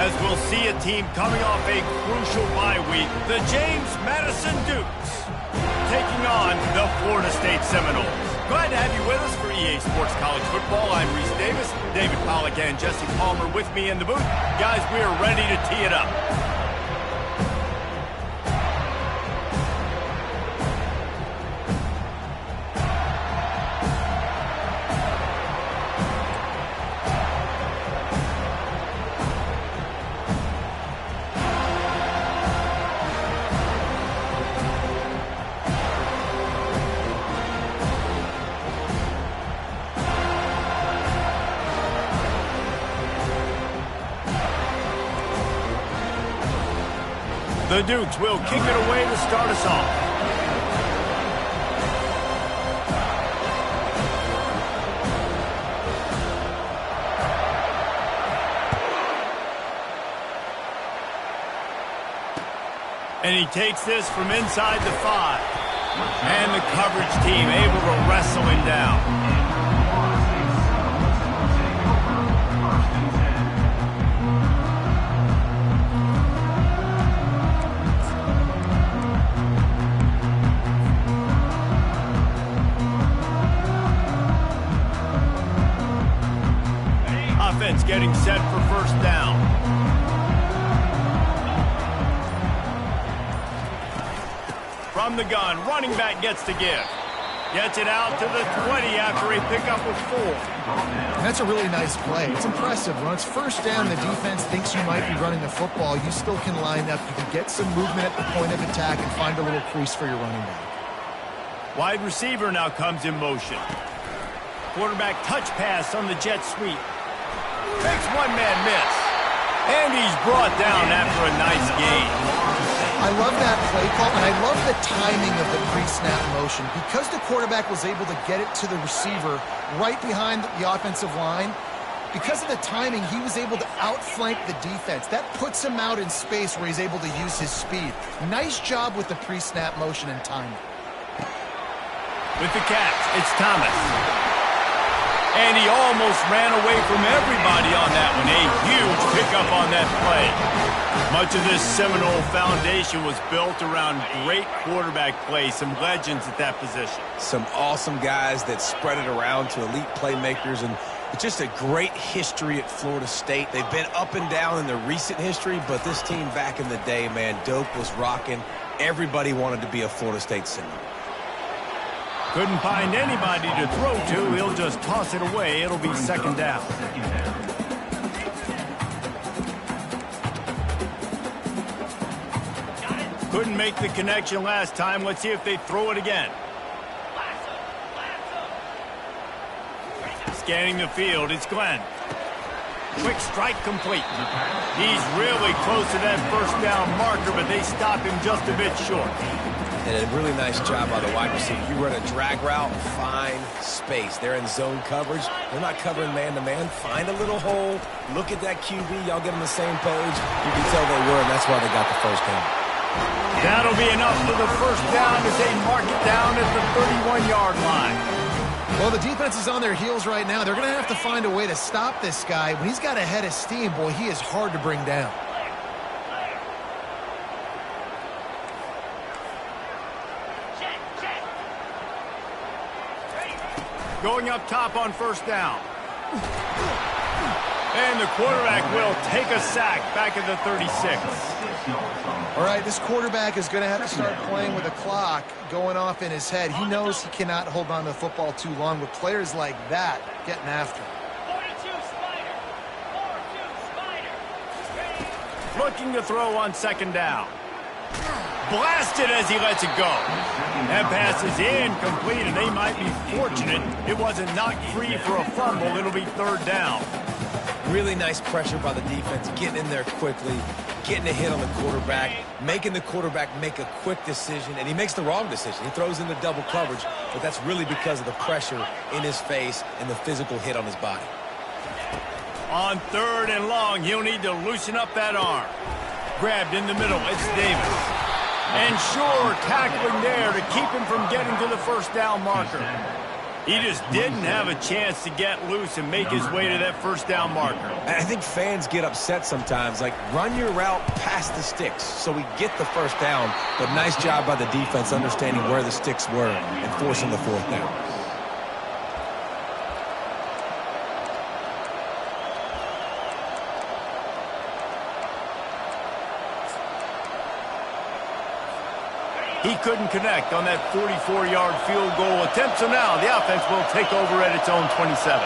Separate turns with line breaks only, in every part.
as we'll see a team coming off a crucial bye week, the James Madison Dukes, taking on the Florida State Seminoles. Glad to have you with us for EA Sports College Football. I'm Reese Davis, David Pollack and Jesse Palmer with me in the booth. Guys, we are ready to tee it up. The Dukes will kick it away to start us off. And he takes this from inside the 5. And the coverage team able to wrestle him down. Getting set for first down. From the gun, running back gets to give. Gets it out to the 20 after a pickup of 4.
That's a really nice play. It's impressive. When it's first down, the defense thinks you might be running the football. You still can line up. You can get some movement at the point of attack and find a little crease for your running back.
Wide receiver now comes in motion. Quarterback touch pass on the jet sweep. Makes one-man miss. And he's brought down after a nice gain.
I love that play call, and I love the timing of the pre-snap motion. Because the quarterback was able to get it to the receiver right behind the offensive line, because of the timing, he was able to outflank the defense. That puts him out in space where he's able to use his speed. Nice job with the pre-snap motion and timing.
With the catch, it's Thomas. And he almost ran away from everybody on that one. A huge pickup on that play. Much of this Seminole foundation was built around great quarterback play, some legends at that position.
Some awesome guys that spread it around to elite playmakers, and it's just a great history at Florida State. They've been up and down in the recent history, but this team back in the day, man, Doak was rocking. Everybody wanted to be a Florida State Seminole.
Couldn't find anybody to throw to. He'll just toss it away. It'll be second down. Couldn't make the connection last time. Let's see if they throw it again. Scanning the field, it's Glenn. Quick strike complete. He's really close to that first down marker, but they stop him just a bit short.
And a really nice job by the wide receiver. You run a drag route, find space. They're in zone coverage. They're not covering man-to-man. Find a little hole. Look at that QB. Y'all get on the same page. You can tell they were, and that's why they got the first down.
That'll be enough for the first down as they mark it down at the 31-yard line.
Well, the defense is on their heels right now. They're going to have to find a way to stop this guy. When he's got a head of steam, boy, he is hard to bring down.
Going up top on first down. And the quarterback will take a sack back at the 36.
All right, this quarterback is going to have to start playing with a clock going off in his head. He knows he cannot hold on to the football too long with players like that getting after him.
Looking to throw on second down. Blasted as he lets it go. That pass is incomplete, and they might be fortunate it wasn't knocked free for a fumble. It'll be third down.
Really nice pressure by the defense, getting in there quickly, getting a hit on the quarterback, making the quarterback make a quick decision, and he makes the wrong decision. He throws into double coverage, but that's really because of the pressure in his face and the physical hit on his body.
On third and long, he'll need to loosen up that arm. Grabbed in the middle, it's Davis. And sure, tackling there to keep him from getting to the first down marker. He just didn't have a chance to get loose and make his way to that first down marker.
And I think fans get upset sometimes, like run your route past the sticks so we get the first down, but nice job by the defense understanding where the sticks were and forcing the fourth down.
He couldn't connect on that 44-yard field goal attempt, so now the offense will take over at its own 27.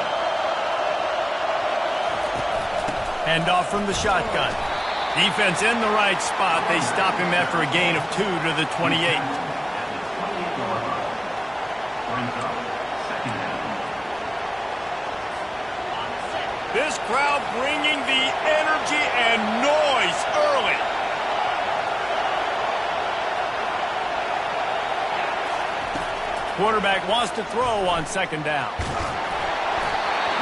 Handoff from the shotgun. Defense in the right spot. They stop him after a gain of 2 to the 28. This crowd bringing the energy and noise early. Quarterback wants to throw on second down.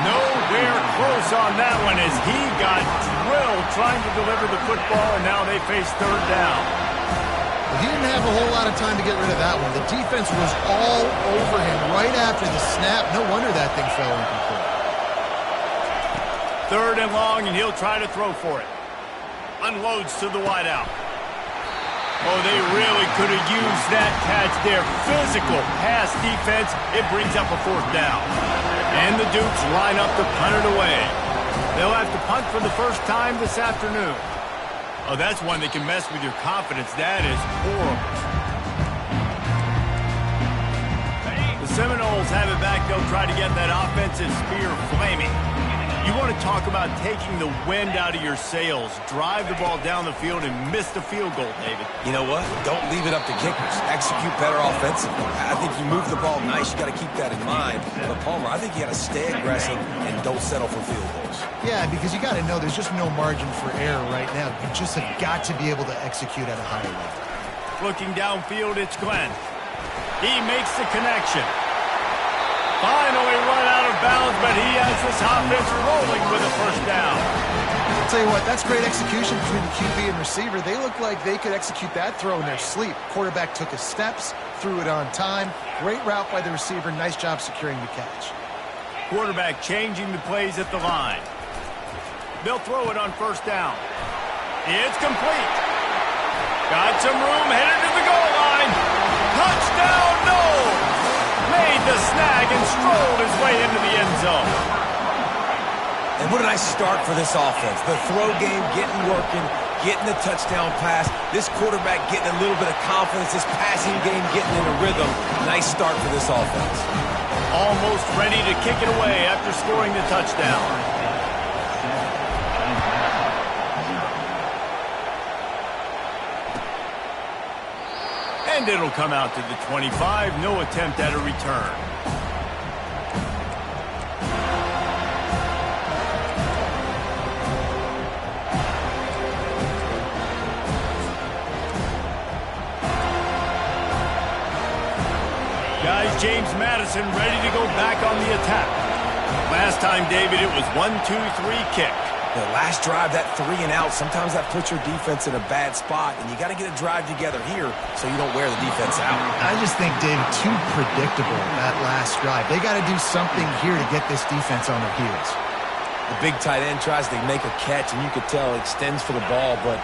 Nowhere close on that one as he got drilled trying to deliver the football, and now they face third down.
Well, he didn't have a whole lot of time to get rid of that one. The defense was all over him right after the snap. No wonder that thing fell incomplete.
Third and long, and he'll try to throw for it. Unloads to the wideout. Oh, they really could have used that catch there. Physical pass defense. It brings up a fourth down. And the Dukes line up to punt it away. They'll have to punt for the first time this afternoon. Oh, that's one that can mess with your confidence. That is horrible. The Seminoles have it back. They'll try to get that offensive spear flaming. You want to talk about taking the wind out of your sails. Drive the ball down the field and miss the field goal, David.
You know what? Don't leave it up to kickers. Execute better offensively. I think you move the ball nice. You got to keep that in mind. But Palmer, I think you got to stay aggressive and don't settle for field goals.
Yeah, because you got to know there's just no margin for error right now. You just have got to be able to execute at a higher level.
Looking downfield, it's Glenn. He makes the connection. Finally run out of bounds, but he has this offense rolling with a first down.
I'll tell you what, that's great execution between the QB and receiver. They look like they could execute that throw in their sleep. Quarterback took his steps, threw it on time. Great route by the receiver. Nice job securing the catch.
Quarterback changing the plays at the line. They'll throw it on first down. It's complete. Got some room, headed to the goal line. Touchdown, no! Made the snag and strolled his way into the end zone.
And what a nice start for this offense. The throw game getting working, getting the touchdown pass. This quarterback getting a little bit of confidence. This passing game getting in a rhythm. Nice start for this offense.
Almost ready to kick it away after scoring the touchdown. And it'll come out to the 25. No attempt at a return. Guys, James Madison ready to go back on the attack. Last time, David, it was 1-2-3 kick.
The last drive, that 3 and out, sometimes that puts your defense in a bad spot, and you got to get a drive together here so you don't wear the defense out.
I just think, David, too predictable that last drive. They got to do something here to get this defense on their heels.
The big tight end tries to make a catch, and you could tell extends for the ball, but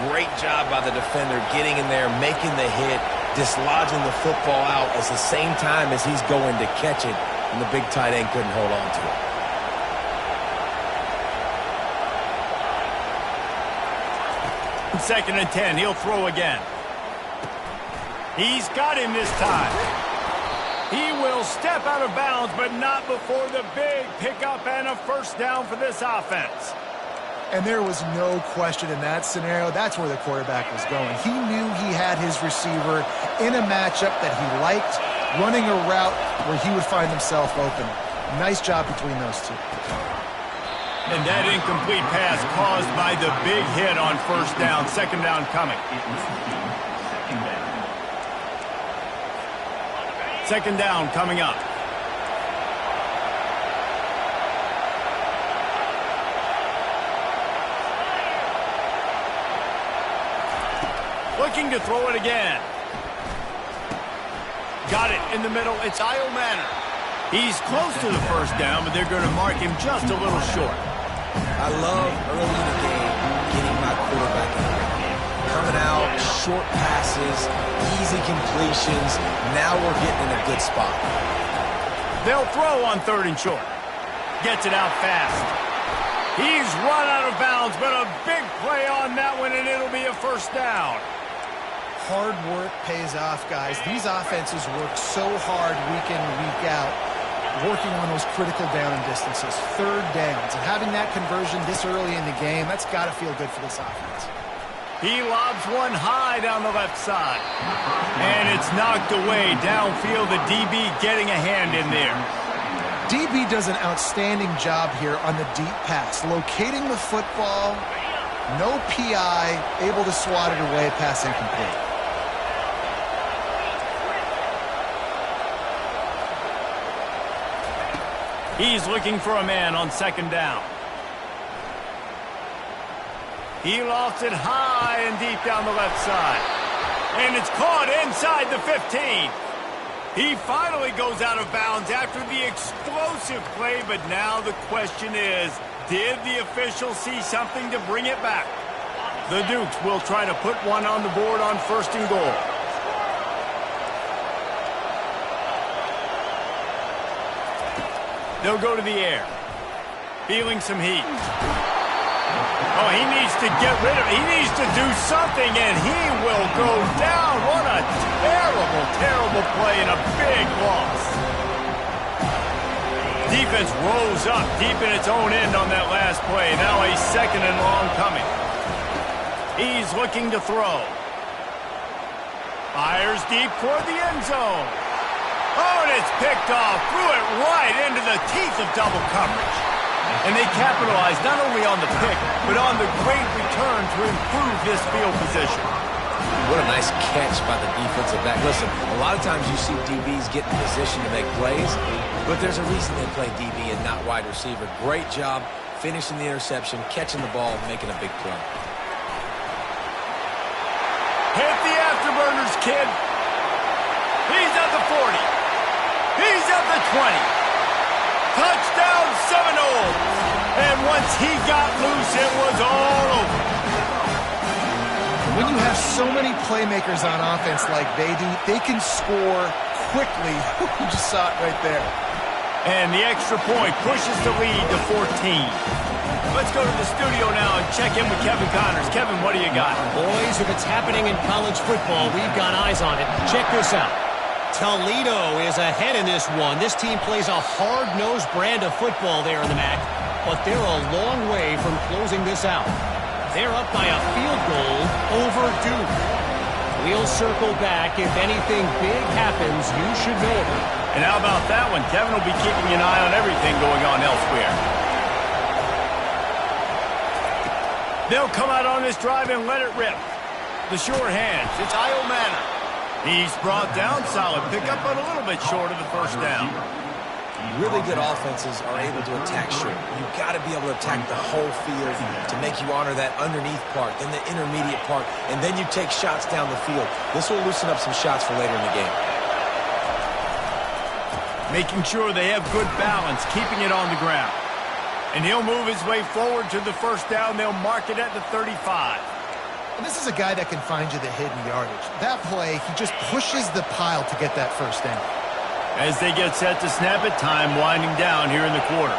great job by the defender getting in there, making the hit, dislodging the football out at the same time as he's going to catch it, and the big tight end couldn't hold on to it.
Second and 10, he'll throw again. He's got him this time. He will step out of bounds, but not before the big pickup and a first down for this offense.
And there was no question in that scenario. That's where the quarterback was going. He knew he had his receiver in a matchup that he liked, running a route where he would find himself open. Nice job between those two.
And that incomplete pass caused by the big hit on first down. Second down coming. Second down coming up. Looking to throw it again. Got it in the middle. It's Io Manor. He's close to the first down, but they're going to mark him just a little short.
I love early in the game getting my quarterback in the game. Coming out, short passes, easy completions. Now we're getting in a good spot.
They'll throw on 3rd and short. Gets it out fast. He's run out of bounds, but a big play on that one, and it'll be a first down.
Hard work pays off, guys. These offenses work so hard week in and week out, working on those critical down and distances, 3rd downs. And having that conversion this early in the game, that's got to feel good for this offense.
He lobs one high down the left side. And it's knocked away downfield, the DB getting a hand in there.
DB does an outstanding job here on the deep pass, locating the football, no PI, able to swat it away, pass incomplete.
He's looking for a man on 2nd down. He lofts it high and deep down the left side. And it's caught inside the 15. He finally goes out of bounds after the explosive play, but now the question is, did the official see something to bring it back? The Dukes will try to put one on the board on 1st and goal. They'll go to the air. Feeling some heat. Oh, he needs to get rid of it. He needs to do something, and he will go down. What a terrible, terrible play and a big loss. Defense rose up deep in its own end on that last play. Now a 2nd and long coming. He's looking to throw. Fires deep toward the end zone. Oh, and it's picked off. Threw it right into the teeth of double coverage. And they capitalized not only on the pick, but on the great return to improve this field position.
What a nice catch by the defensive back. Listen, a lot of times you see DBs get in position to make plays, but there's a reason they play DB and not wide receiver. Great job finishing the interception, catching the ball, making a big play.
Hit the afterburners, kid. He's at the 40. He's at the 20. Touchdown Seminoles. And once he got loose, it was all over.
When you have so many playmakers on offense like they do, they can score quickly. You just saw it right there.
And the extra point pushes the lead to 14. Let's go to the studio now and check in with Kevin Connors. Kevin, what do you got?
Boys, if it's happening in college football, we've got eyes on it. Check this out. Toledo is ahead in this one. This team plays a hard-nosed brand of football there in the MAC, but they're a long way from closing this out. They're up by a field goal over Duke. We'll circle back. If anything big happens, you should know it.
And how about that one? Kevin will be keeping an eye on everything going on elsewhere. They'll come out on this drive and let it rip. The sure hands. It's Io Manor. He's brought down, solid pickup, but a little bit short of the first down.
Really good offenses are able to attack short. You've got to be able to attack the whole field to make you honor that underneath part, then the intermediate part, and then you take shots down the field. This will loosen up some shots for later in the game.
Making sure they have good balance, keeping it on the ground. And he'll move his way forward to the first down. They'll mark it at the 35.
And this is a guy that can find you the hidden yardage. That play, he just pushes the pile to get that first down.
As they get set to snap it, time winding down here in the quarter.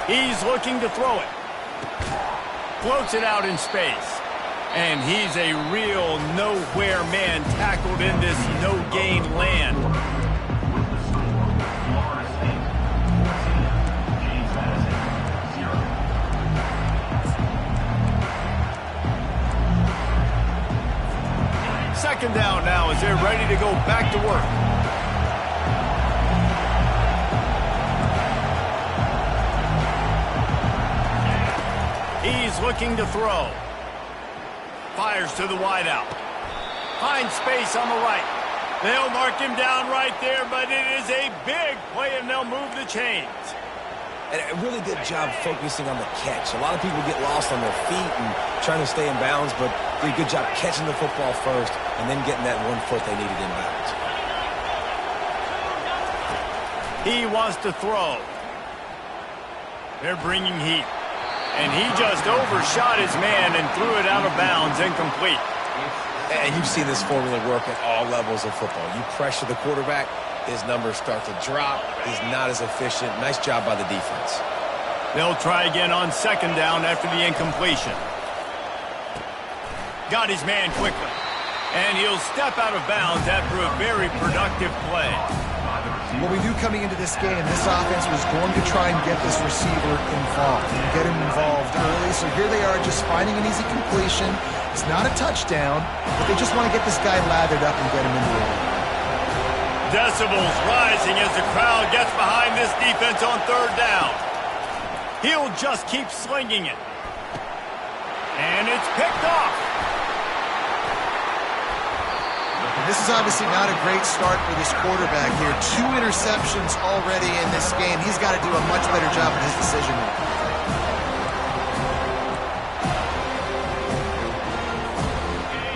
He's looking to throw it. Floats it out in space. And he's a real nowhere man tackled in this no-gain land. Second down now as they're ready to go back to work. He's looking to throw. Fires to the wideout. Finds space on the right. They'll mark him down right there, but it is a big play, and they'll move the chains.
And a really good job focusing on the catch. A lot of people get lost on their feet and trying to stay in bounds, but did a good job catching the football first and then getting that 1 foot they needed in bounds.
He wants to throw. They're bringing heat. And he just overshot his man and threw it out of bounds, incomplete.
And you've seen this formula work at all levels of football. You pressure the quarterback, his numbers start to drop. He's not as efficient. Nice job by the defense.
They'll try again on second down after the incompletion. Got his man quickly. And he'll step out of bounds after a very productive play.
Well, we knew coming into this game, this offense was going to try and get this receiver involved and get him involved early. So here they are just finding an easy completion. It's not a touchdown, but they just want to get this guy lathered up and get him into it.
Decibels rising as the crowd gets behind this defense on third down. He'll just keep slinging it. And it's picked off.
This is obviously not a great start for this quarterback here. 2 interceptions already in this game. He's got to do a much better job with his decision making.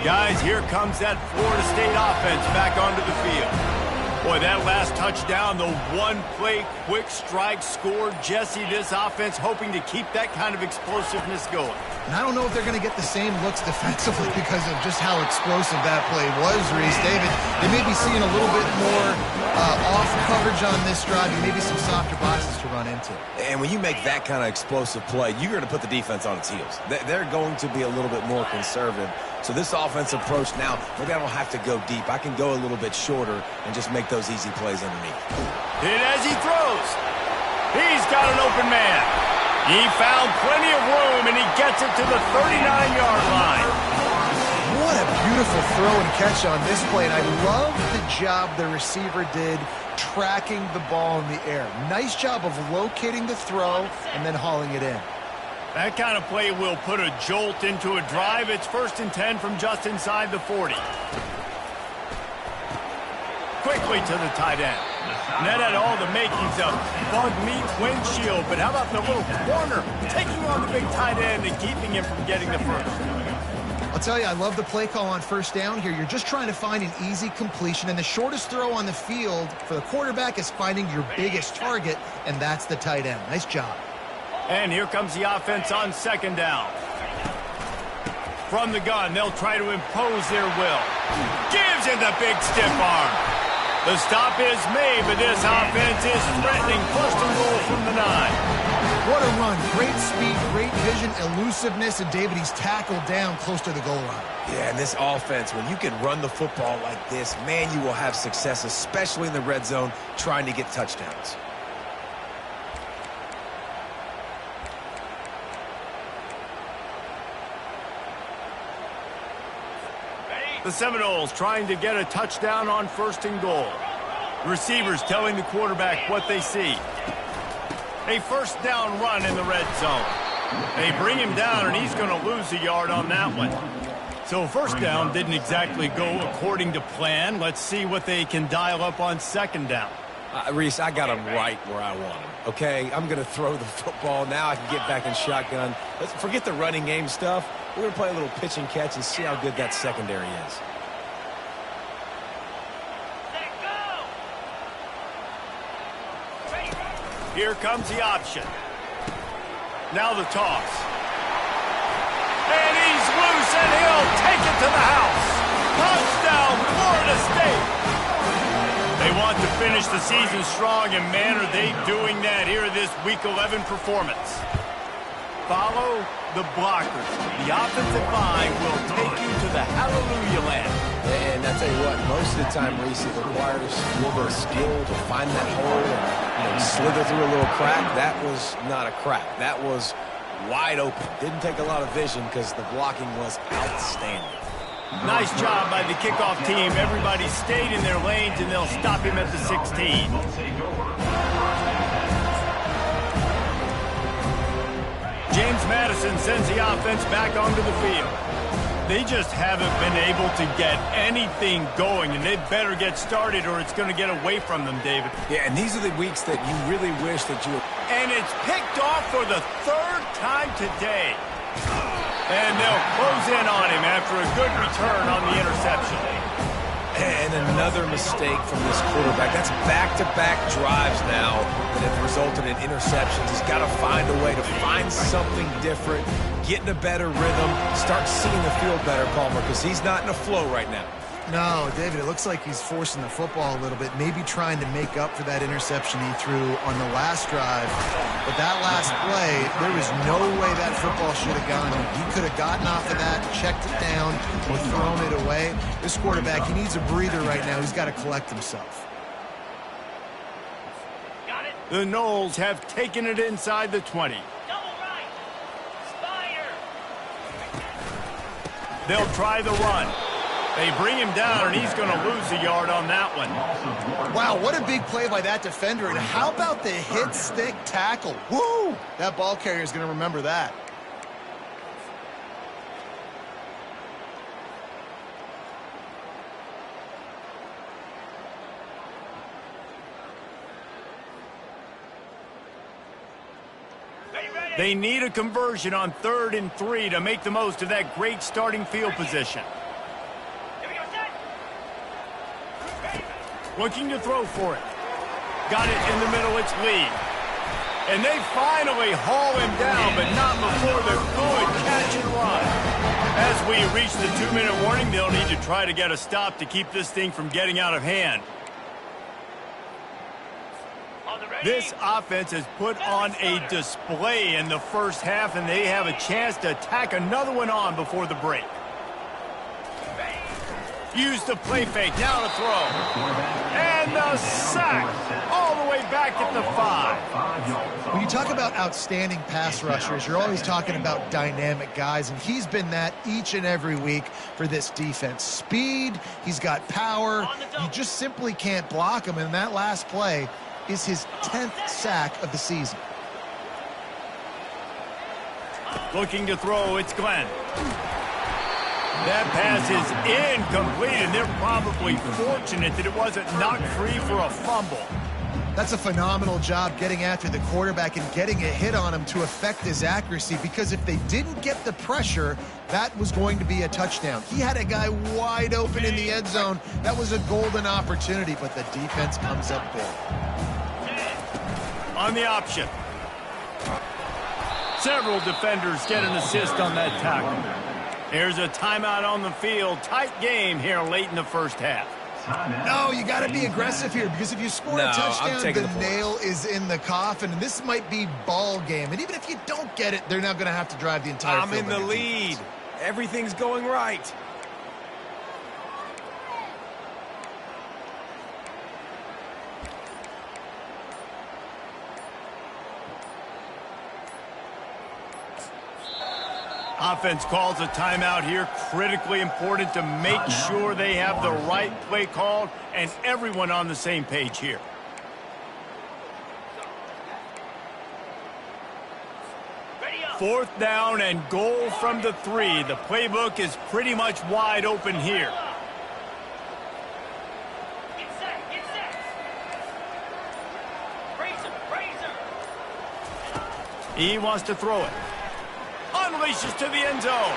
Guys, here comes that Florida State offense back onto the field. Boy, that last touchdown, the one-play quick strike score. Jesse, this offense hoping to keep that kind of explosiveness going.
And I don't know if they're going to get the same looks defensively because of just how explosive that play was, Reese. David, they may be seeing a little bit more off coverage on this drive and maybe some softer boxes to run into.
And when you make that kind of explosive play, you're going to put the defense on its heels. They're going to be a little bit more conservative. So this offense approach now, maybe I don't have to go deep. I can go a little bit shorter and just make those easy plays underneath.
And as he throws, he's got an open man. He found plenty of room, and he gets it to the 39-yard line.
What a beautiful throw and catch on this play, and I love the job the receiver did tracking the ball in the air. Nice job of locating the throw and then hauling it in.
That kind of play will put a jolt into a drive. It's 1st and 10 from just inside the 40. Quickly to the tight end. And that had all the makings of bug meat windshield, but how about the little corner taking on the big tight end and keeping him from getting the first?
I'll tell you, I love the play call on first down here. You're just trying to find an easy completion, and the shortest throw on the field for the quarterback is finding your biggest target, and that's the tight end. Nice job.
And here comes the offense on second down. From the gun, they'll try to impose their will. Gives him the big stiff arm. The stop is made, but this offense is threatening 1st and goal from the 9.
What a run. Great speed, great vision, elusiveness, and David, he's tackled down close to the goal line.
Yeah, and this offense, when you can run the football like this, man, you will have success, especially in the red zone, trying to get touchdowns.
The Seminoles trying to get a touchdown on 1st and goal. Receivers telling the quarterback what they see. A 1st down run in the red zone. They bring him down, and he's going to lose a yard on that one. So 1st down didn't exactly go according to plan. Let's see what they can dial up on 2nd down.
Reese, I got him right where I want him, okay? I'm going to throw the football. Now I can get back in shotgun. Let's forget the running game stuff. We're going to play a little pitch and catch and see how good that secondary is.
Here comes the option. Now the toss. And he's loose, and he'll take it to the house. Touchdown, Florida State. They want to finish the season strong, and man, are they doing that here this Week 11 performance. Follow the blockers. The offensive line will take you to the hallelujah land.
And I tell you what, most of the time, Reese, it requires a little bit of skill to find that hole and slither through a little crack. That was not a crack. That was wide open. Didn't take a lot of vision because the blocking was outstanding.
Nice job by the kickoff team. Everybody stayed in their lanes, and they'll stop him at the 16. James Madison sends the offense back onto the field. They just haven't been able to get anything going, and they better get started or it's going to get away from them, David.
Yeah, and these are the weeks that you really wish that you...
And it's picked off for the 3rd time today. And they'll close in on him after a good return on the interception.
And another mistake from this quarterback. That's back-to-back drives now that have resulted in interceptions. He's got to find a way to find something different, get in a better rhythm, start seeing the field better, Palmer, because he's not in a flow right now.
No, David, it looks like he's forcing the football a little bit, maybe trying to make up for that interception he threw on the last drive. But that last play, there was no way that football should have gone. He could have gotten off of that, checked it down, or thrown it away. This quarterback, he needs a breather right now. He's got to collect himself.
The Noles have taken it inside the 20. They'll try the run. They bring him down, and he's going to lose a yard on that one.
Wow, what a big play by that defender. And how about the hit-stick tackle? Woo! That ball carrier is going to remember that.
They need a conversion on 3rd and 3 to make the most of that great starting field position. Looking to throw for it. Got it in the middle, it's Lee. And they finally haul him down, but not before the good catch and run. As we reach the 2-minute warning, they'll need to try to get a stop to keep this thing from getting out of hand. This offense has put on a display in the first half, and they have a chance to tack another one on before the break. Use the play fake, now to throw. And the sack all the way back at the 5.
When you talk about outstanding pass rushers, you're always talking about dynamic guys, and he's been that each and every week for this defense. Speed, he's got power, you just simply can't block him, and that last play is his 10th sack of the season.
Looking to throw, it's Glenn. That pass is incomplete, and they're probably fortunate that it wasn't knocked free for a fumble.
That's a phenomenal job getting after the quarterback and getting a hit on him to affect his accuracy, because if they didn't get the pressure, that was going to be a touchdown. He had a guy wide open in the end zone. That was a golden opportunity, but the defense comes up big.
On the option. Several defenders get an assist on that tackle. There's a timeout on the field. Tight game here late in the first half.
No, you got to be aggressive here, because if you score a touchdown, the nail is in the coffin, and this might be ball game. And even if you don't get it, they're now going to have to drive the entire field.
I'm in the lead. Everything's going right.
Offense calls a timeout here. Critically important to make sure they have the right play called and everyone on the same page here. Fourth down and goal from the 3. The playbook is pretty much wide open here. He wants to throw it. Unleashes to the end zone.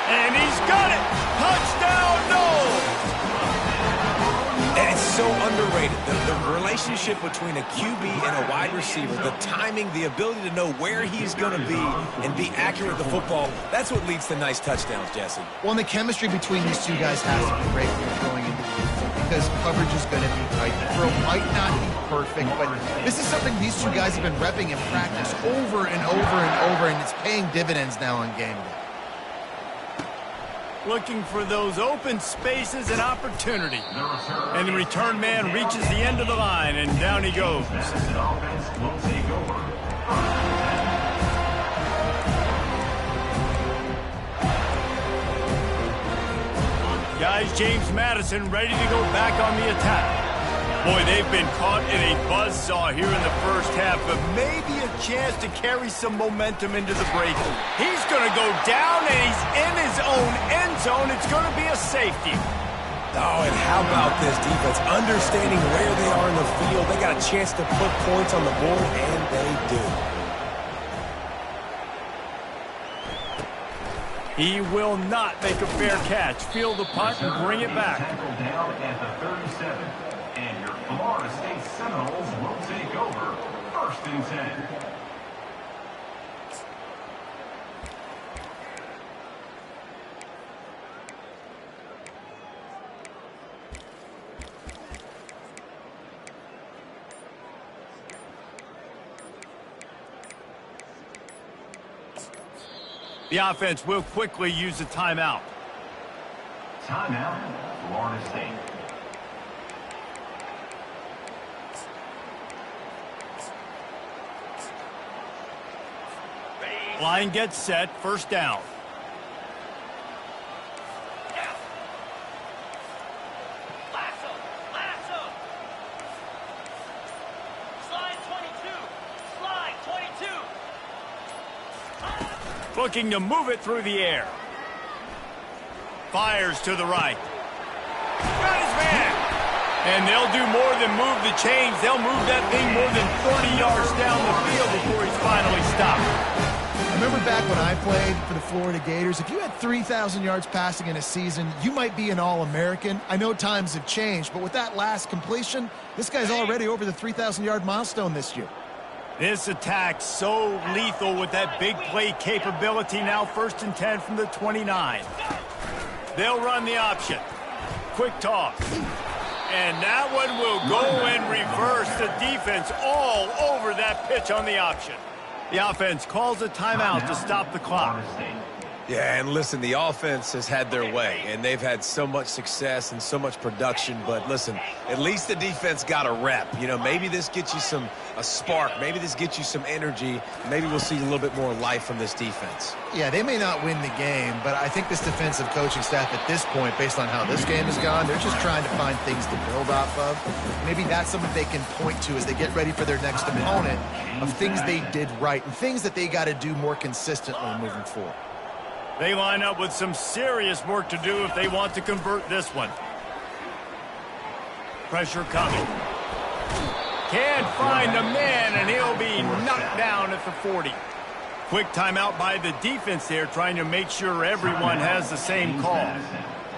And he's got it. Touchdown, Noles.
And it's so underrated. The relationship between a QB and a wide receiver, the timing, the ability to know where he's going to be and be accurate with the football, that's what leads to nice touchdowns, Jesse.
Well, and the chemistry between these two guys has to be great when you're going into the field, because coverage is going to be tight. The throw might not be perfect, but this is something these two guys have been repping in practice over and over and over, and it's paying dividends now on game day.
Looking for those open spaces and opportunity. And the return man reaches the end of the line, and down he goes. Guys, James Madison ready to go back on the attack. Boy, they've been caught in a buzzsaw here in the first half, but maybe a chance to carry some momentum into the break. He's going to go down, and he's in his own end zone. It's going to be a safety.
Oh, and how about this defense? Understanding where they are in the field. They got a chance to put points on the board, and they do.
He will not make a fair catch. Field the punt and bring it back.
Down at the 37. And your Florida State Seminoles will take over. 1st and 10.
The offense will quickly use a timeout.
Timeout, Florida State.
Line gets set, 1st down. Looking to move it through the air. Fires to the right. Got his man. And they'll do more than move the chains. They'll move that thing more than 30 yards down the field before he's finally stopped.
I remember back when I played for the Florida Gators, if you had 3,000 yards passing in a season, you might be an All-American. I know times have changed, but with that last completion, this guy's already over the 3,000-yard milestone this year.
This attack so lethal with that big play capability. Now 1st and 10 from the 29. They'll run the option. Quick toss. And that one will go in reverse. The defense all over that pitch on the option. The offense calls a timeout to stop the clock.
Yeah, and listen, the offense has had their way, and they've had so much success and so much production. But listen, at least the defense got a rep. You know, maybe this gets you a spark. Maybe this gets you some energy. Maybe we'll see a little bit more life from this defense.
Yeah, they may not win the game, but I think this defensive coaching staff at this point, based on how this game has gone, they're just trying to find things to build off of. Maybe that's something they can point to as they get ready for their next opponent of things they did right and things that they got to do more consistently moving forward.
They line up with some serious work to do if they want to convert this one. Pressure coming. Can't find a man, and he'll be knocked down at the 40. Quick timeout by the defense there, trying to make sure everyone has the same call.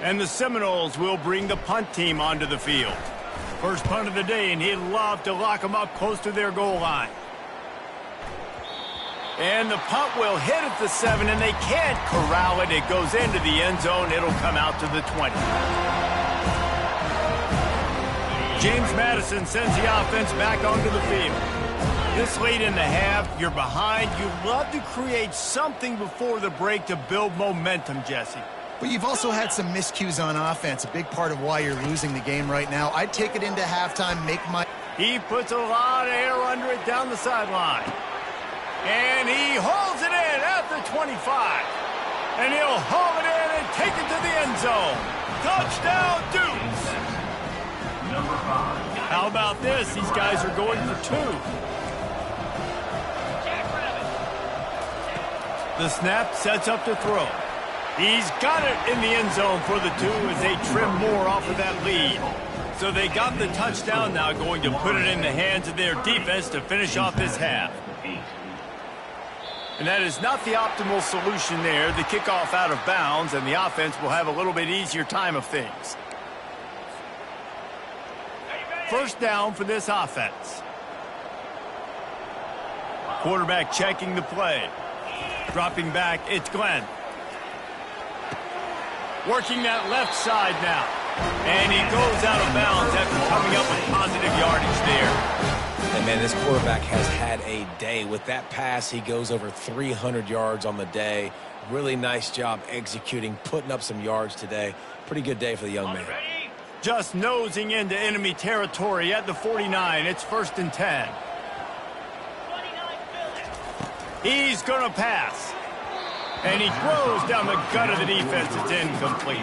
And the Seminoles will bring the punt team onto the field. First punt of the day, and he'd love to lock them up close to their goal line. And the punt will hit at the 7, and they can't corral it. It goes into the end zone. It'll come out to the 20. James Madison sends the offense back onto the field. This late in the half, you're behind. You love to create something before the break to build momentum, Jesse.
But you've also had some miscues on offense, a big part of why you're losing the game right now. I'd take it into halftime, make my...
He puts a lot of air under it down the sideline. And he holds it in at the 25. And he'll haul it in and take it to the end zone. Touchdown, Dukes.
Number 5.
How about this? These guys are going for 2. The snap sets up to throw. He's got it in the end zone for the 2 as they trim more off of that lead. So they got the touchdown, now going to put it in the hands of their defense to finish off this half. And that is not the optimal solution there. The kickoff out of bounds, and the offense will have a little bit easier time of things. First down for this offense. Quarterback checking the play. Dropping back, it's Glenn. Working that left side now. And he goes out of bounds after coming up with positive yardage there.
And, man, this quarterback has had a day. With that pass, he goes over 300 yards on the day. Really nice job executing, putting up some yards today. Pretty good day for the young man.
Just nosing into enemy territory at the 49. It's 1st and 10. He's going to pass. And he throws down the gut of the defense. It's incomplete.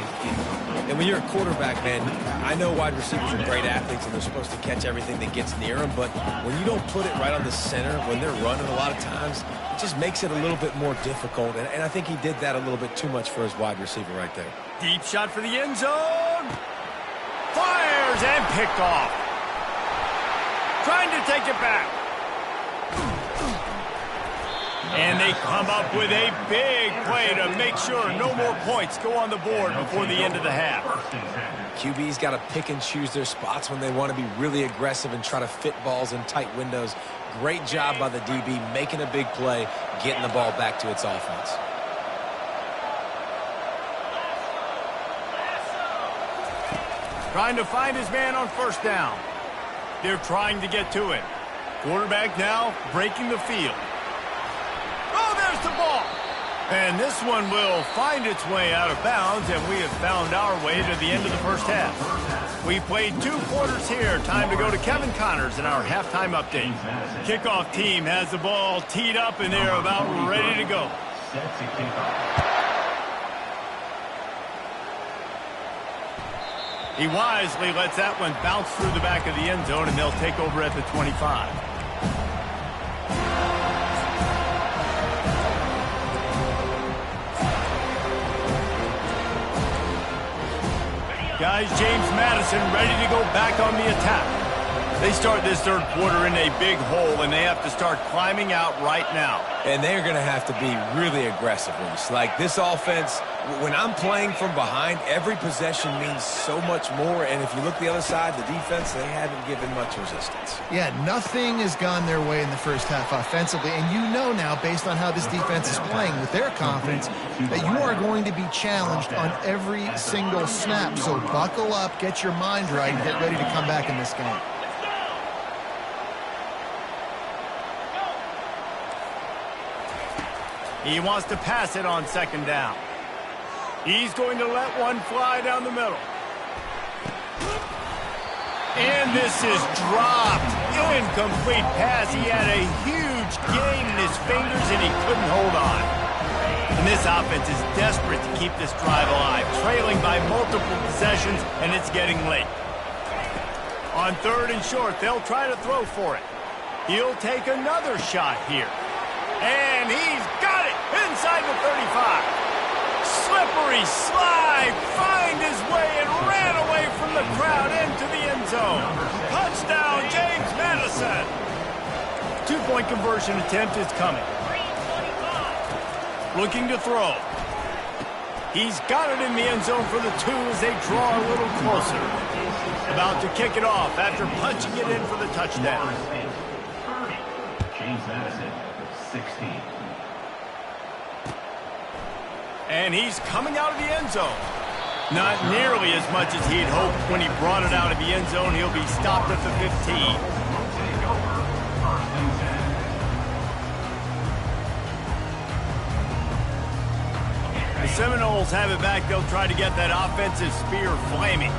And when you're a quarterback, man, I know wide receivers are great athletes and they're supposed to catch everything that gets near them, but when you don't put it right on the center, when they're running a lot of times, it just makes it a little bit more difficult. And I think he did that a little bit too much for his wide receiver right there.
Deep shot for the end zone. Fires and picked off. Trying to take it back. And they come up with a big play to make sure no more points go on the board before the end of the half.
QB's got to pick and choose their spots when they want to be really aggressive and try to fit balls in tight windows. Great job by the DB making a big play, getting the ball back to its offense.
Trying to find his man on first down. They're trying to get to him. Quarterback now breaking the field. Oh, there's the ball. And this one will find its way out of bounds, and we have found our way to the end of the first half. We played 2 quarters here. Time to go to Kevin Connors in our halftime update. Kickoff team has the ball teed up, and they're about ready to go.
Set to kick off.
He wisely lets that one bounce through the back of the end zone, and they'll take over at the 25. Guys, James Madison ready to go back on the attack. They start this third quarter in a big hole, and they have to start climbing out right now.
And they're going to have to be really aggressive, Reese. Like this offense, when I'm playing from behind, every possession means so much more. And if you look the other side, the defense, they haven't given much resistance.
Yeah, nothing has gone their way in the first half offensively. And you know now, based on how this defense is playing with their confidence, that you are going to be challenged on every single snap. So buckle up, get your mind right, and get ready to come back in this game.
He wants to pass it on second down. He's going to let one fly down the middle. And this is dropped. Incomplete pass. He had a huge gain in his fingers, and he couldn't hold on. And this offense is desperate to keep this drive alive, trailing by multiple possessions, and it's getting late. On third and short, they'll try to throw for it. He'll take another shot here. And he's got it inside the 35. Slippery slide, find his way and ran away from the crowd into the end zone. Touchdown, James Madison. 2-point conversion attempt is coming. Looking to throw. He's got it in the end zone for the 2 as they draw a little closer. About to kick it off after punching it in for the touchdown.
30. James Madison, 16.
And he's coming out of the end zone. Not nearly as much as he'd hoped when he brought it out of the end zone. He'll be stopped at the 15.
We'll take over. First and 10.
The Seminoles have it back. They'll try to get that offensive spear flaming.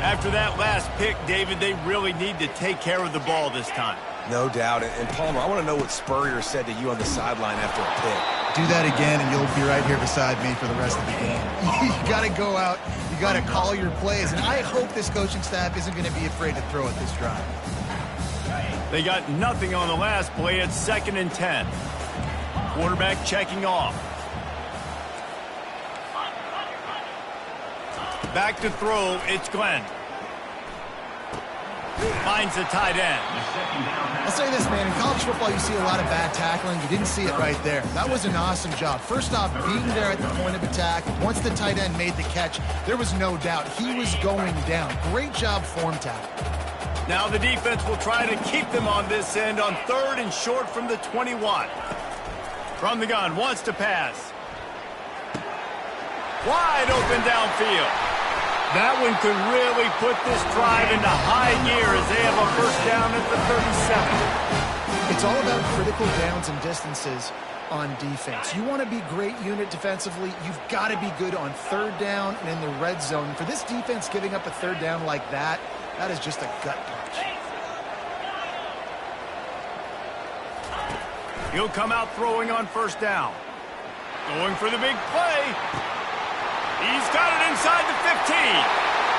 After that last pick, David, they really need to take care of the ball this time.
No doubt. And Palmer, I want to know what Spurrier said to you on the sideline after a pick.
Do that again, and you'll be right here beside me for the rest of the game. You got to go out. You got to call your plays. And I hope this coaching staff isn't going to be afraid to throw at this drive.
They got nothing on the last play. It's 2nd and 10. Quarterback checking off. Back to throw. It's Glenn. Finds the tight end.
I'll say this, man. In college football, you see a lot of bad tackling. You didn't see it right there. That was an awesome job. First off, being there at the point of attack. Once the tight end made the catch, there was no doubt he was going down. Great job form tackle.
Now the defense will try to keep them on this end on 3rd and short from the 21. From the gun, wants to pass. Wide open downfield. That one could really put this drive into high gear as they have a first down at the 37.
It's all about critical downs and distances on defense. You want to be great unit defensively, you've got to be good on 3rd down and in the red zone. For this defense giving up a 3rd down like that, that is just a gut punch.
He'll come out throwing on first down. Going for the big play. He's got it inside the 15.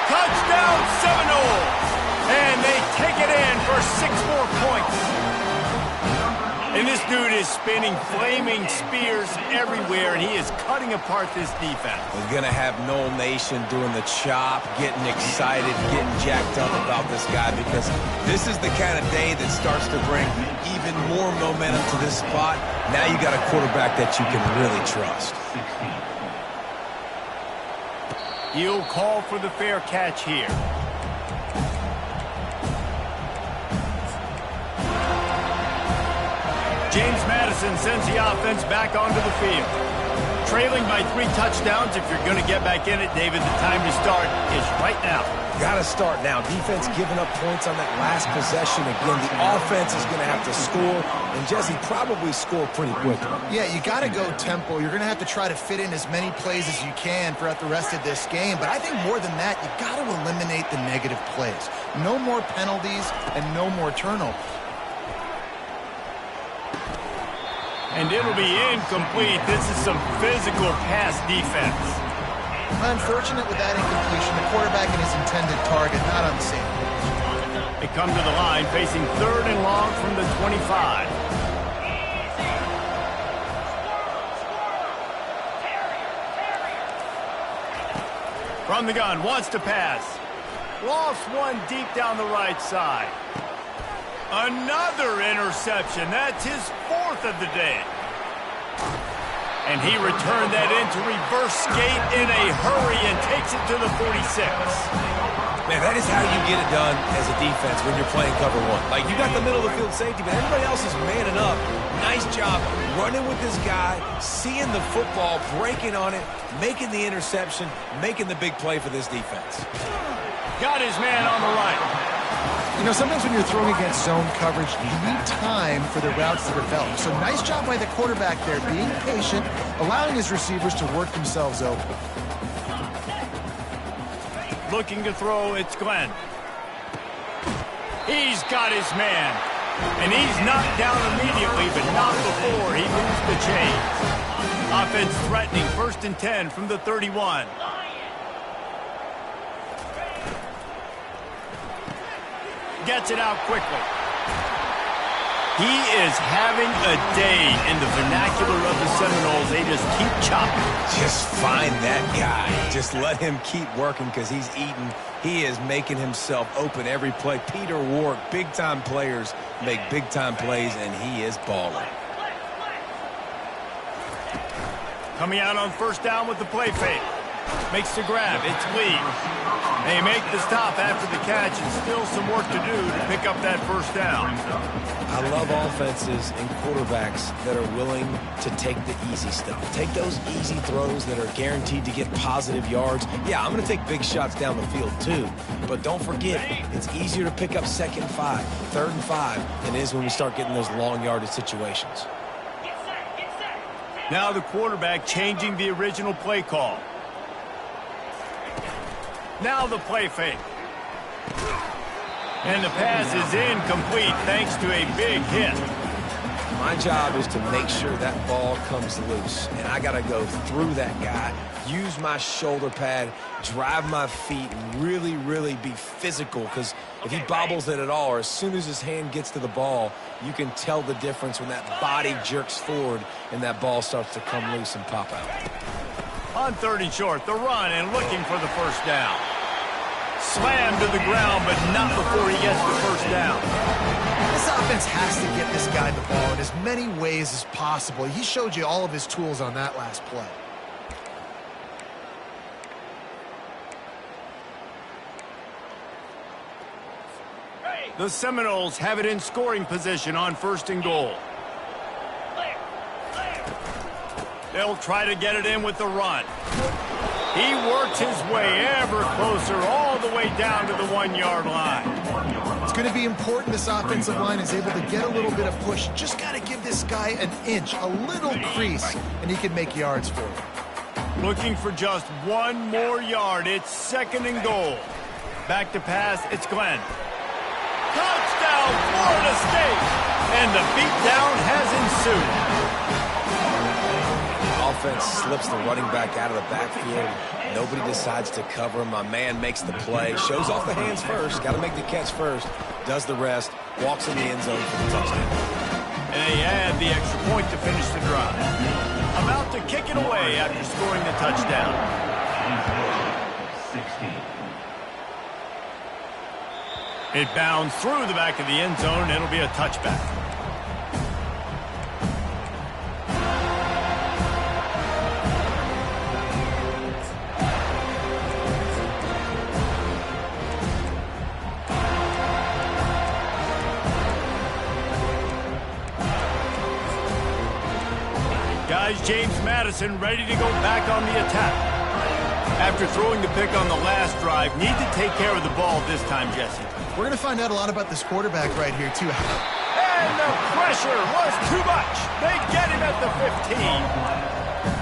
Touchdown Seminoles. And they take it in for 6 more points. And this dude is spinning flaming spears everywhere, and he is cutting apart this defense.
We're going to have Noel Nation doing the chop, getting excited, getting jacked up about this guy, because this is the kind of day that starts to bring even more momentum to this spot. Now you got a quarterback that you can really trust.
16.
He'll call for the fair catch here. James Madison sends the offense back onto the field. Trailing by 3 touchdowns. If you're going to get back in it, David, the time to start is right now.
Got to start now. Defense giving up points on that last possession. Again, the offense is going to have to score, and Jesse probably score pretty quickly.
Yeah, you got to go tempo. You're going to have to try to fit in as many plays as you can throughout the rest of this game. But I think more than that, you got to eliminate the negative plays. No more penalties and no more turnovers.
And it'll be incomplete. This is some physical pass defense.
Unfortunate with that incompletion, the quarterback and his intended target not on the same page.
They come to the line facing 3rd and long from the 25. From the gun, wants to pass. Lost one deep down the right side. Another interception. That's his 4th of the day. And he returned that into reverse skate in a hurry and takes it to the 46.
Man, that is how you get it done as a defense when you're playing cover 1. Like, you got the middle of the field safety, but everybody else is manning up. Nice job running with this guy, seeing the football, breaking on it, making the interception, making the big play for this defense.
Got his man on the right.
You know, sometimes when you're throwing against zone coverage, you need time for the routes to develop. So nice job by the quarterback there, being patient, allowing his receivers to work themselves open.
Looking to throw, it's Glenn. He's got his man. And he's knocked down immediately, but not before he moves the chains. Offense threatening, 1st and 10 from the 31. Gets it out quickly. He is having a day in the vernacular of the Seminoles. They just keep chopping.
Just find that guy. Just let him keep working because he's eating. He is making himself open every play. Peter Ward, big-time players make big-time plays, and he is balling.
Coming out on 1st down with the play fake. Makes the grab. It's Lee. They make the stop after the catch, and still some work to do to pick up that 1st down.
I love offenses and quarterbacks that are willing to take the easy stuff. Take those easy throws that are guaranteed to get positive yards. Yeah, I'm going to take big shots down the field too. But don't forget, it's easier to pick up 2nd and 5, 3rd and 5 than it is when we start getting those long yardage situations.
Now the quarterback changing the original play call. Now the play fake. And the pass is incomplete thanks to a big hit.
My job is to make sure that ball comes loose. And I got to go through that guy, use my shoulder pad, drive my feet, and really, really be physical. Because if he bobbles it at all, or as soon as his hand gets to the ball, you can tell the difference when that body jerks forward and that ball starts to come loose and pop out.
On 3rd and short, the run and looking for the 1st down. Slammed to the ground, but not before he gets the 1st down.
This offense has to get this guy the ball in as many ways as possible. He showed you all of his tools on that last play.
The Seminoles have it in scoring position on 1st and goal. They'll try to get it in with the run. He works his way ever closer all the way down to the 1-yard line.
It's going to be important this offensive line is able to get a little bit of push. Just got to give this guy an inch, a little crease, and he can make yards for it.
Looking for just 1 more yard. It's 2nd and goal. Back to pass, it's Glenn. Touchdown, Florida State! And the beatdown has ensued.
Offense slips the running back out of the backfield. Nobody decides to cover him. My man makes the play. Shows off the hands first. Got to make the catch first. Does the rest. Walks in the end zone for the touchdown.
And they add the extra point to finish the drive. About to kick it away after scoring the touchdown.
16.
It bounds through the back of the end zone. It'll be a touchback. Madison ready to go back on the attack. After throwing the pick on the last drive, need to take care of the ball this time, Jesse.
We're going to find out a lot about this quarterback right here, too.
And the pressure was too much. They get him at the 15.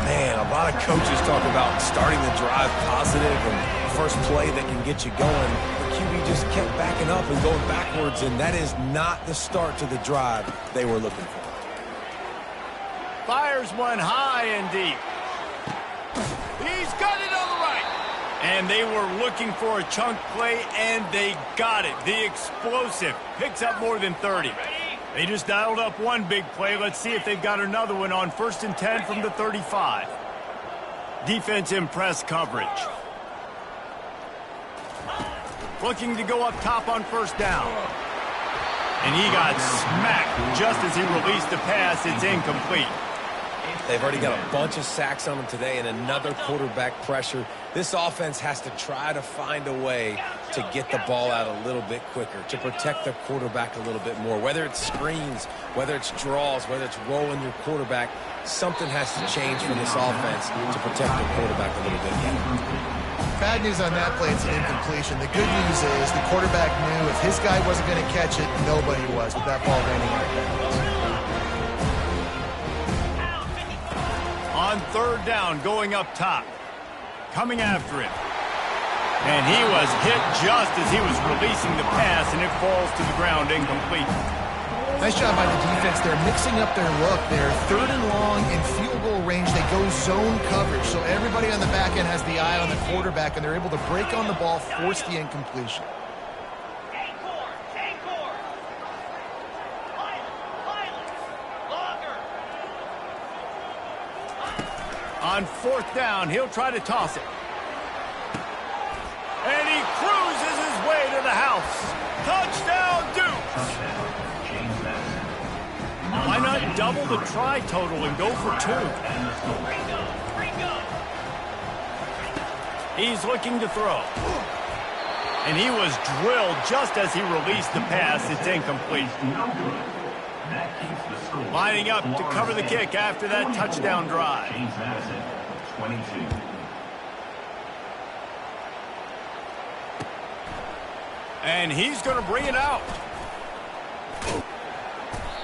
Man, a lot of coaches talk about starting the drive positive and first play that can get you going. The QB just kept backing up and going backwards, and that is not the start to the drive they were looking for.
Fires one high and deep. He's got it on the right. And they were looking for a chunk play, and they got it. The explosive picks up more than 30. They just dialed up one big play. Let's see if they've got another one on 1st and 10 from the 35. Defense in press coverage. Looking to go up top on 1st down. And he got smacked just as he released the pass. It's incomplete.
They've already got a bunch of sacks on them today and another quarterback pressure. This offense has to try to find a way to get the ball out a little bit quicker, to protect their quarterback a little bit more. Whether it's screens, whether it's draws, whether it's rolling your quarterback, something has to change for this offense to protect their quarterback a little bit better.
Bad news on that play, it's an incompletion. The good news is the quarterback knew if his guy wasn't going to catch it, nobody was with that ball raining out there.
On 3rd down, going up top. Coming after him. And he was hit just as he was releasing the pass, and it falls to the ground incomplete.
Nice job by the defense. They're mixing up their look. They're 3rd and long in field goal range. They go zone coverage, so everybody on the back end has the eye on the quarterback, and they're able to break on the ball, force the incompletion.
On 4th down, he'll try to toss it. And he cruises his way to the house. Touchdown, Duke! Why not double the try total and go for 2? He's looking to throw. And he was drilled just as he released the pass. It's incomplete. Lining up to cover the kick after that touchdown drive.
James Madison, 22.
And he's going to bring it out.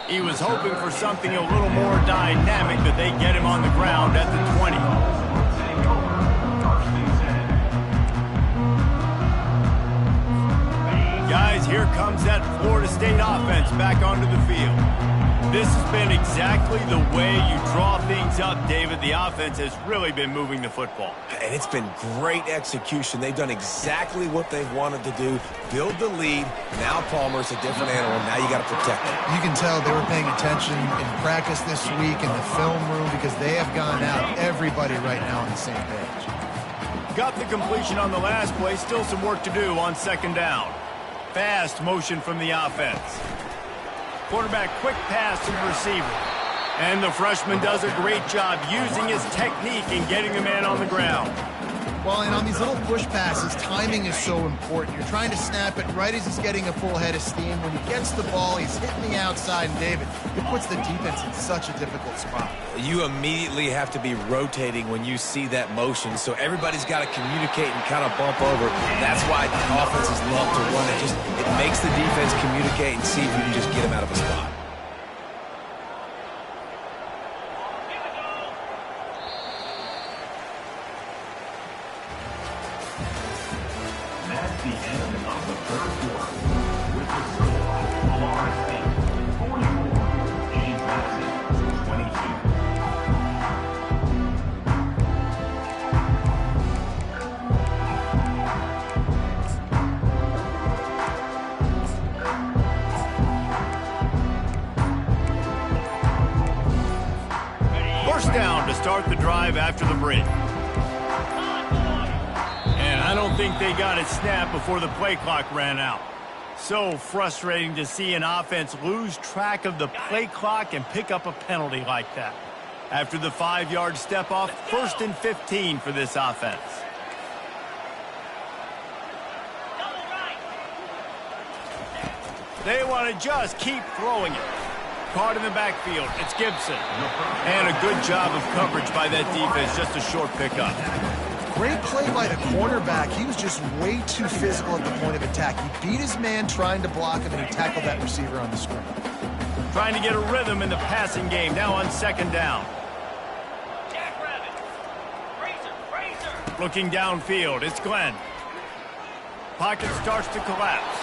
He was hoping for something a little more dynamic, but they get him on the ground at the 20. Guys, here comes that Florida State offense back onto the field. This has been exactly the way you draw things up, David. The offense has really been moving the football.
And it's been great execution. They've done exactly what they've wanted to do. Build the lead. Now Palmer's a different animal. Now you got to protect him.
You can tell they were paying attention in practice this week in the film room because they have gone out, everybody right now on the same page.
Got the completion on the last play. Still some work to do on 2nd down. Fast motion from the offense. Quarterback quick pass to the receiver. And the freshman does a great job using his technique and getting the man on the ground.
Well, and on these little push passes, timing is so important. You're trying to snap it right as he's getting a full head of steam. When he gets the ball, he's hitting the outside, and David, it puts the defense in such a difficult spot.
You immediately have to be rotating when you see that motion, so everybody's got to communicate and kind of bump over. That's why offenses love to run it. It makes the defense communicate and see if you can just get him out of a spot.
That's the end of the 3rd quarter. With the score, Florida State 44, James Madison 22.
First down to start the drive after the break. And I don't think they got it snapped before the play clock ran out. So frustrating to see an offense lose track of the play clock and pick up a penalty like that. After the 5-yard step off, 1st and 15 for this offense. They want to just keep throwing it. caught in the backfield. It's Gibson. And a good job of coverage by that defense. Just a short pickup.
Great play by the cornerback. He was just way too physical at the point of attack. He beat his man trying to block him, and he tackled that receiver on the screen.
Trying to get a rhythm in the passing game. Now on second down. Looking downfield, it's Glenn. Pocket starts to collapse.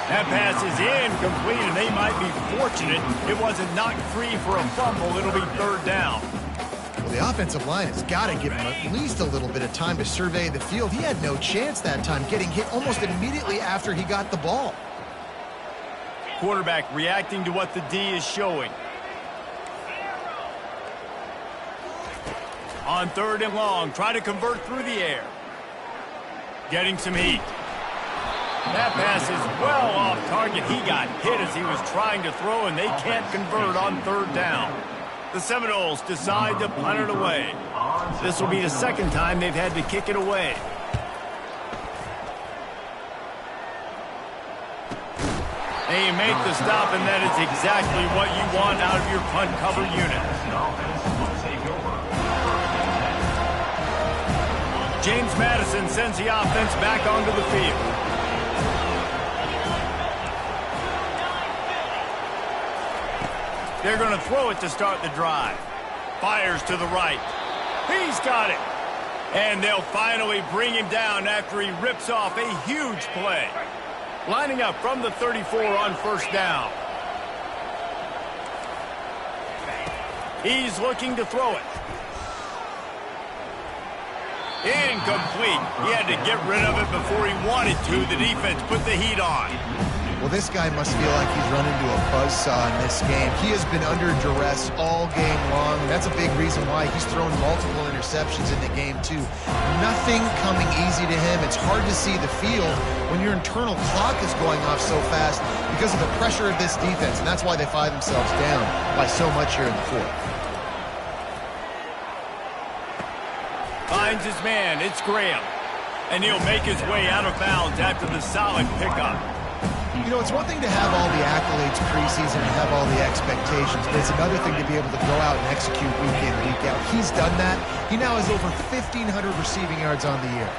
That pass is incomplete, and they might be fortunate it wasn't knocked free for a fumble. It'll be third down.
Well, the offensive line has got to give him at least a little bit of time to survey the field. He had no chance that time, getting hit almost immediately after he got the ball.
Quarterback reacting to what the D is showing. On third and long, try to convert through the air. Getting some heat. That pass is well off target. He got hit as he was trying to throw, and they can't convert on third down. The Seminoles decide to punt it away. This will be the second time they've had to kick it away. They make the stop, and that is exactly what you want out of your punt cover unit. James Madison sends the offense back onto the field. They're going to throw it to start the drive. Fires to the right. He's got it. And they'll finally bring him down after he rips off a huge play. Lining up from the 34 on first down. He's looking to throw it. Incomplete. He had to get rid of it before he wanted to. The defense put the heat on.
Well, this guy must feel like he's run into a buzzsaw in this game. He has been under duress all game long, and that's a big reason why he's thrown multiple interceptions in the game, too. Nothing coming easy to him. It's hard to see the field when your internal clock is going off so fast because of the pressure of this defense, and that's why they find themselves down by so much here in the fourth.
Finds his man. It's Graham. And he'll make his way out of bounds after the solid pickup.
You know, it's one thing to have all the accolades preseason and have all the expectations, but it's another thing to be able to go out and execute week in, week out. He's done that. He now has over 1,500 receiving yards on the year.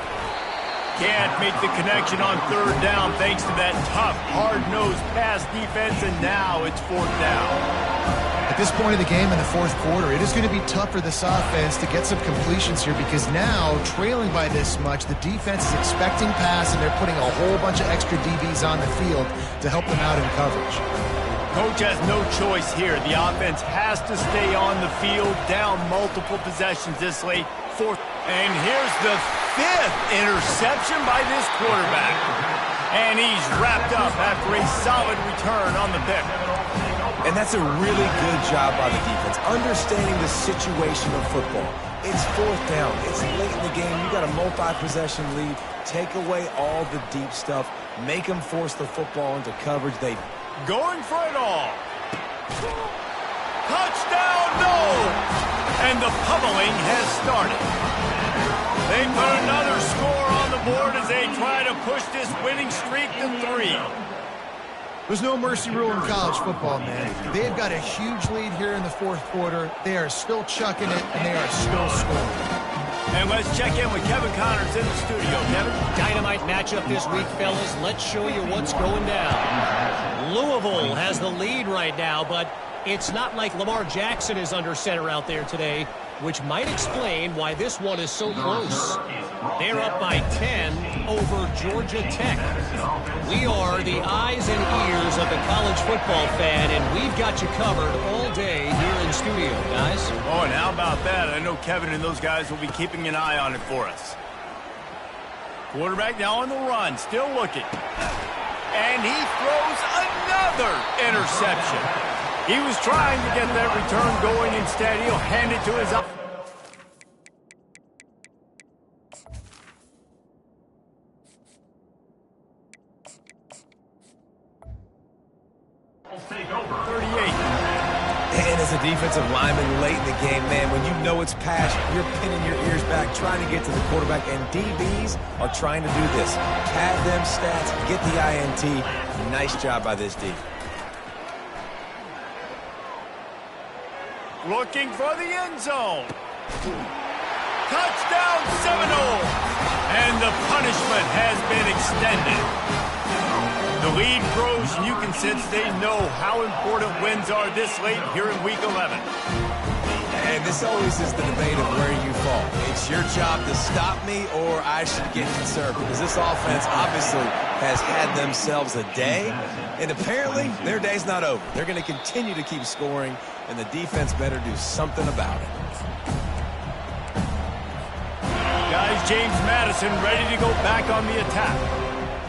Can't make the connection on third down thanks to that tough, hard-nosed pass defense, and now it's fourth down.
At this point of the game in the fourth quarter, it is going to be tough for this offense to get some completions here because now, trailing by this much, the defense is expecting pass, and they're putting a whole bunch of extra DBs on the field to help them out in coverage.
Coach has no choice here. The offense has to stay on the field, down multiple possessions this late. Fourth, and here's the fifth interception by this quarterback. And he's wrapped up after a solid return on the pick.
And that's a really good job by the defense, understanding the situation of football. It's fourth down. It's late in the game. You got a multi-possession lead. Take away all the deep stuff. Make them force the football into coverage. They
going for it all. Touchdown, no! And the pummeling has started. They put another score on the board as they try to push this winning streak to 3.
There's no mercy rule in college football, man. They've got a huge lead here in the fourth quarter. They are still chucking it, and they are still scoring.
And let's check in with Kevin Connors in the studio. Kevin?
Dynamite matchup this week, fellas. Let's show you what's going down. Louisville has the lead right now, but it's not like Lamar Jackson is under center out there today, which might explain why this one is so close. They're up by 10 over Georgia Tech. We are the eyes and ears of the college football fan, and we've got you covered all day here in studio, guys.
Oh, and how about that? I know Kevin and those guys will be keeping an eye on it for us. Quarterback now on the run, still looking. And he throws another interception. He was trying to get that return going. Instead, he'll hand it to his...
Take over.
38.
And as a defensive lineman late in the game, man, when you know it's pass, you're pinning your ears back, trying to get to the quarterback, and DBs are trying to do this. Pad them stats, get the INT. Nice job by this D.
looking for the end zone. Touchdown Seminoles! And the punishment has been extended. The lead grows, and you can sense they know how important wins are this late here in Week 11.
And this always is the debate of where you fall. It's your job to stop me, or I should get conservative. Because this offense obviously has had themselves a day, and apparently their day's not over. They're going to continue to keep scoring, and the defense better do something about it.
Guys, James Madison ready to go back on the attack.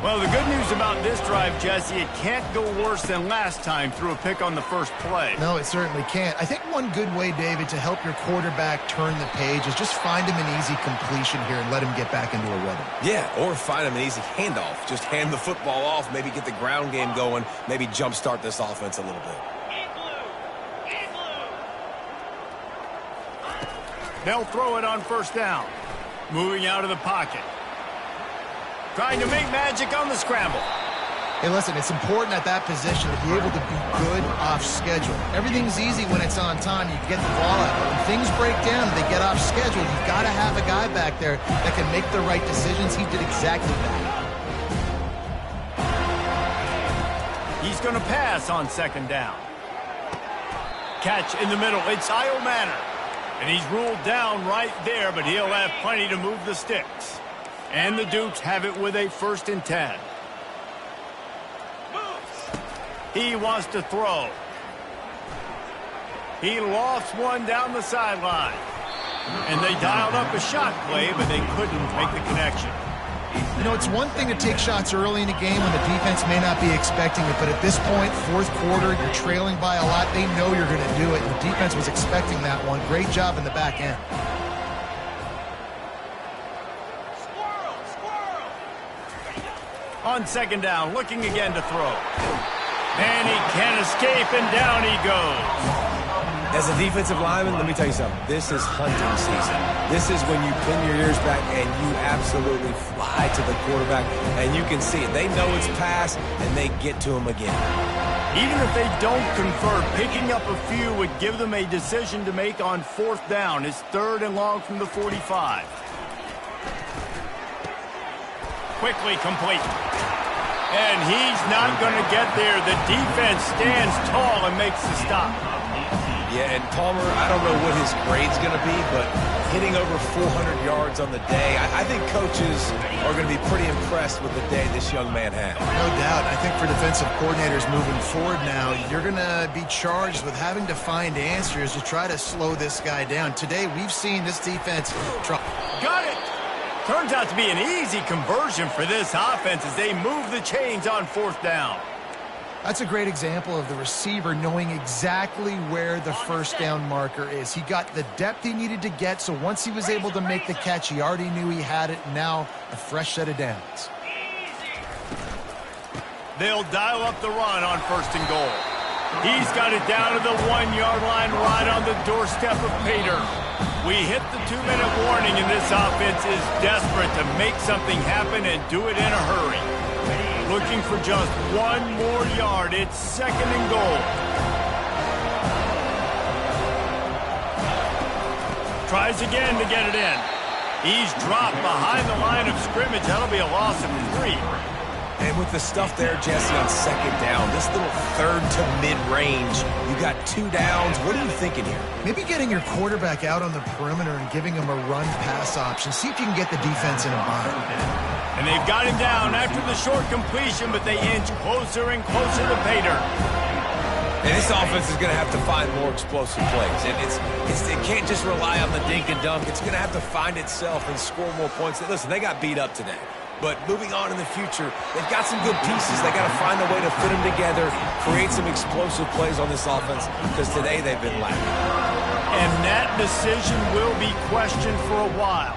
Well, the good news about this drive, Jesse, it can't go worse than last time through a pick on the first play.
No, it certainly can't. I think one good way, David, to help your quarterback turn the page is just find him an easy completion here and let him get back into a rhythm.
Yeah, or find him an easy handoff. Just hand the football off, maybe get the ground game going, maybe jumpstart this offense a little bit.
They'll throw it on first down. Moving out of the pocket. Trying to make magic on the scramble.
Hey, listen, it's important at that position to be able to be good off schedule. Everything's easy when it's on time. You can get the ball out. When things break down, they get off schedule. You've got to have a guy back there that can make the right decisions. He did exactly that.
He's going to pass on second down. Catch in the middle. It's Io Manor. And he's ruled down right there, but he'll have plenty to move the sticks. And the Dukes have it with a 1st and 10. He wants to throw. He lofts one down the sideline. And they dialed up a shot play, but they couldn't make the connection.
You know, it's one thing to take shots early in a game when the defense may not be expecting it, but at this point, fourth quarter, you're trailing by a lot. They know you're going to do it, and the defense was expecting that one. Great job in the back end.
On second down, looking again to throw. And he can't escape, and down he goes.
As a defensive lineman, let me tell you something. This is hunting season. This is when you pin your ears back and you absolutely fly to the quarterback, and you can see it. They know it's pass, and they get to him again.
Even if they don't convert, picking up a few would give them a decision to make on fourth down. It's 3rd and long from the 45. Quickly complete. And he's not going to get there. The defense stands tall and makes the stop.
Yeah, and Palmer, I don't know what his grade's going to be, but hitting over 400 yards on the day, I think coaches are going to be pretty impressed with the day this young man had.
No doubt. I think for defensive coordinators moving forward now, you're going to be charged with having to find answers to try to slow this guy down. Today, we've seen this defense try.
Got it! Turns out to be an easy conversion for this offense as they move the chains on fourth down.
That's a great example of the receiver knowing exactly where the first down marker is. He got the depth he needed to get, so once he was able to make the catch, he already knew he had it. Now, a fresh set of downs.
They'll dial up the run on 1st and goal. He's got it down to the 1-yard line right on the doorstep of Pater. We hit the 2-minute warning, and this offense is desperate to make something happen and do it in a hurry. Looking for just 1 more yard. It's 2nd and goal. Tries again to get it in. He's dropped behind the line of scrimmage. That'll be a loss of 3.
And with the stuff there, Jesse, on second down, this little 3rd to mid-range, you got 2 downs. What are you thinking here?
Maybe getting your quarterback out on the perimeter and giving him a run-pass option. See if you can get the defense in a bind.
And they've got him down after the short completion, but they inch closer and closer to Pater.
And this offense is going to have to find more explosive plays. And it can't just rely on the dink and dunk. It's going to have to find itself and score more points. Listen, they got beat up today. But moving on in the future, they've got some good pieces. They got to find a way to fit them together, create some explosive plays on this offense, because today they've been lacking.
And that decision will be questioned for a while.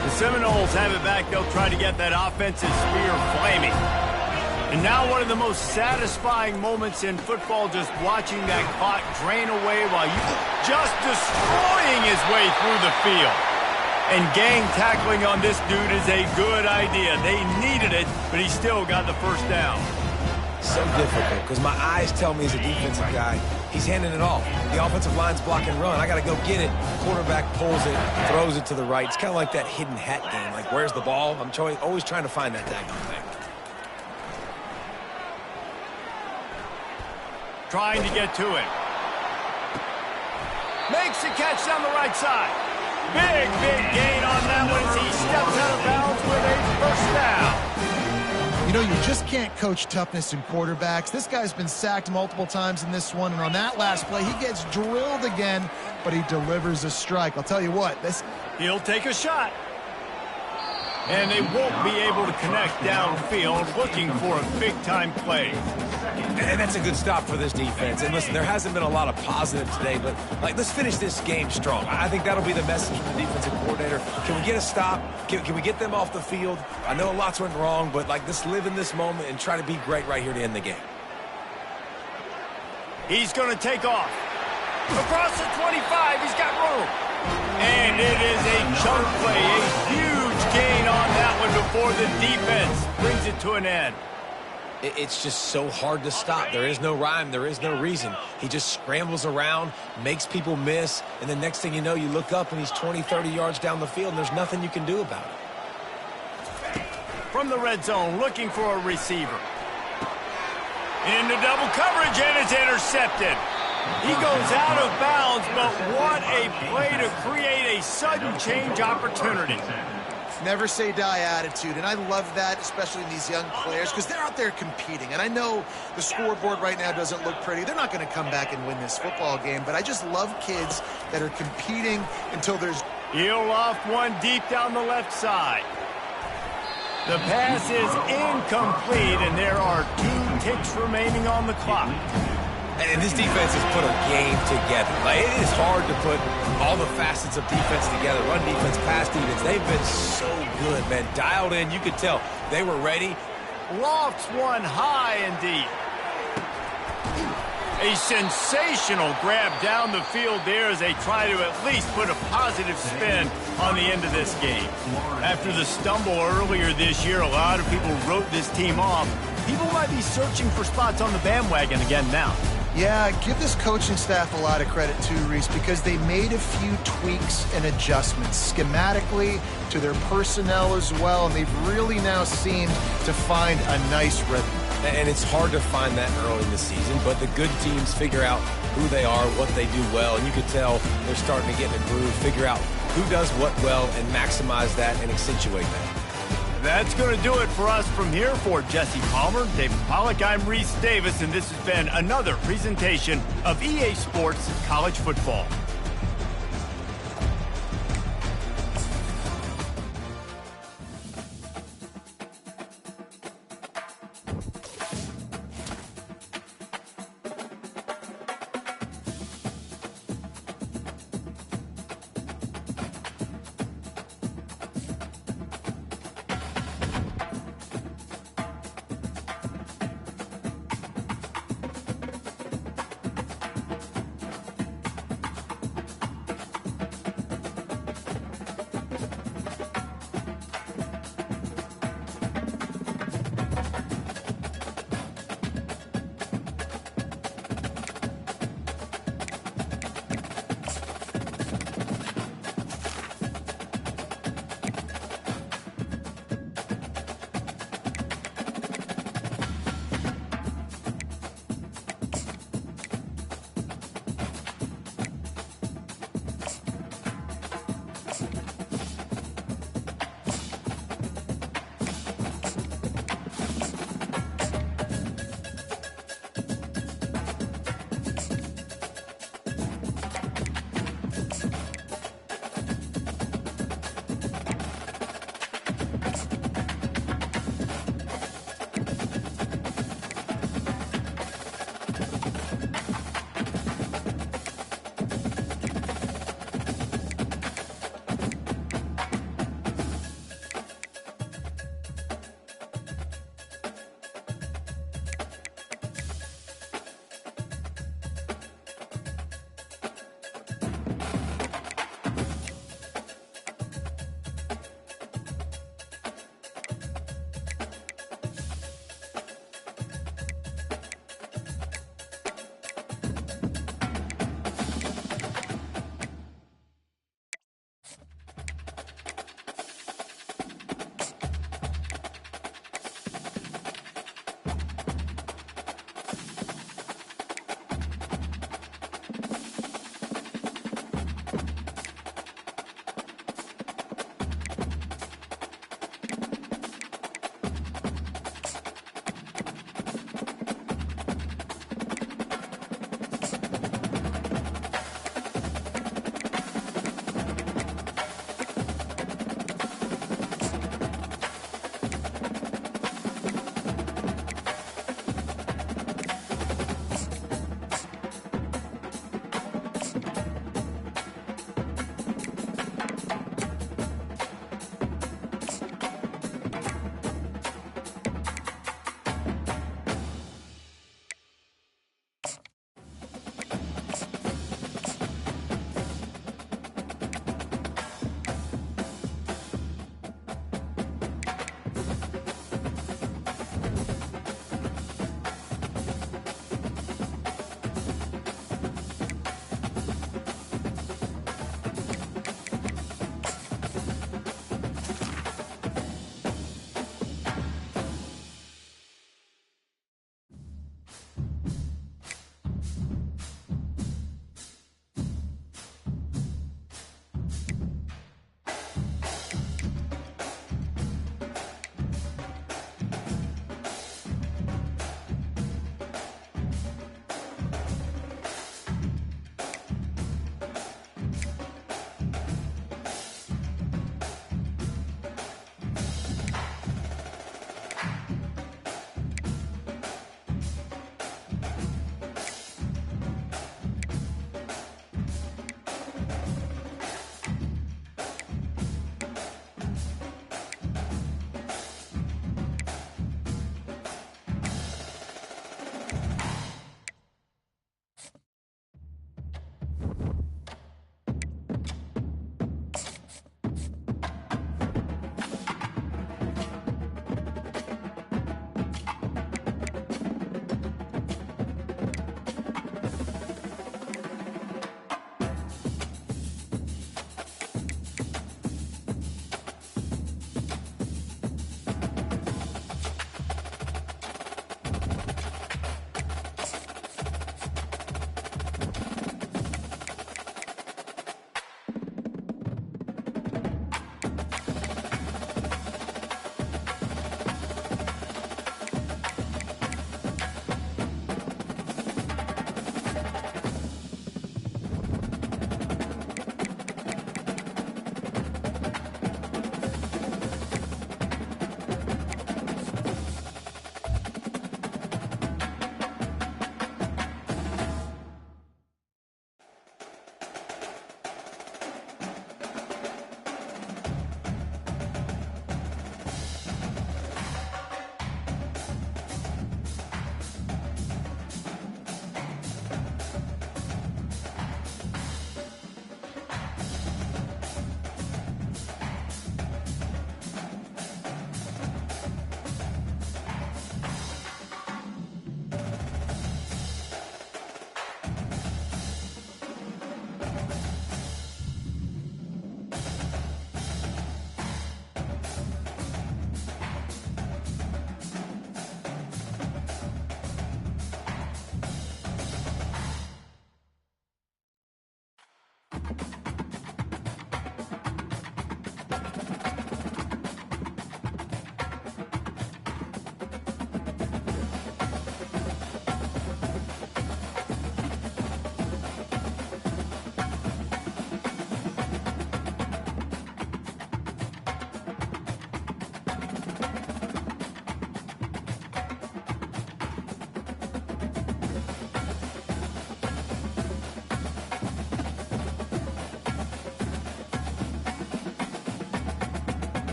The Seminoles have it back. They'll try to get that offensive spear flaming. And now one of the most satisfying moments in football, just watching that clock drain away while you just destroying his way through the field. And gang tackling on this dude is a good idea. They needed it, but he still got the first down.
So difficult, because my eyes tell me as a defensive guy, He's handing it off. The offensive line's block and run. I got to go get it. Quarterback pulls it, throws it to the right. It's kind of like that hidden hat game. Like, where's the ball? I'm always trying to find that daggone thing.
Trying to get to it. Makes the catch down the right side. Big gain on that one as he steps out of bounds with a first down.
You know, you just can't coach toughness in quarterbacks. This guy's been sacked multiple times in this one, and on that last play, he gets drilled again, but he delivers a strike. I'll tell you what,
he'll take a shot. And they won't be able to connect downfield, looking for a big-time play.
And that's a good stop for this defense. And listen, there hasn't been a lot of positive today, but let's finish this game strong. I think that'll be the message from the defensive coordinator. Can we get a stop? Can we get them off the field? I know lots went wrong, but let's live in this moment and try to be great right here to end the game.
He's going to take off. Across the 25, he's got room. And it is a chunk play, a huge gain on that one before the defense brings it to an end.
It's just so hard to stop. There is no rhyme. There is no reason. He just scrambles around, makes people miss, and the next thing you know, you look up and he's 20, 30 yards down the field, and there's nothing you can do about it.
From the red zone, looking for a receiver. Into double coverage, and it's intercepted. He goes out of bounds, but what a play to create a sudden change opportunity.
never say die attitude, and I love that, especially in these young players, because they're out there competing. And I know the scoreboard right now doesn't look pretty. They're not going to come back and win this football game, but I just love kids that are competing until there's...
He'll loft one deep down the left side. The pass is incomplete, and there are 2 ticks remaining on the clock.
And this defense has put a game together. Like, it is hard to put all the facets of defense together. Run defense, pass defense. They've been so good, man. Dialed in. You could tell they were ready.
Lofts one high and deep. A sensational grab down the field there as they try to at least put a positive spin on the end of this game. After the stumble earlier this year, a lot of people wrote this team off. People might be searching for spots on the bandwagon again now.
Yeah, give this coaching staff a lot of credit too, Reese, because they made a few tweaks and adjustments schematically to their personnel as well, and they've really now seemed to find a nice rhythm.
And it's hard to find that early in the season, but the good teams figure out who they are, what they do well, and you can tell they're starting to get in a groove, figure out who does what well, and maximize that and accentuate that.
That's going to do it for us from here. For Jesse Palmer, David Pollack, I'm Reese Davis, and this has been another presentation of EA Sports College Football.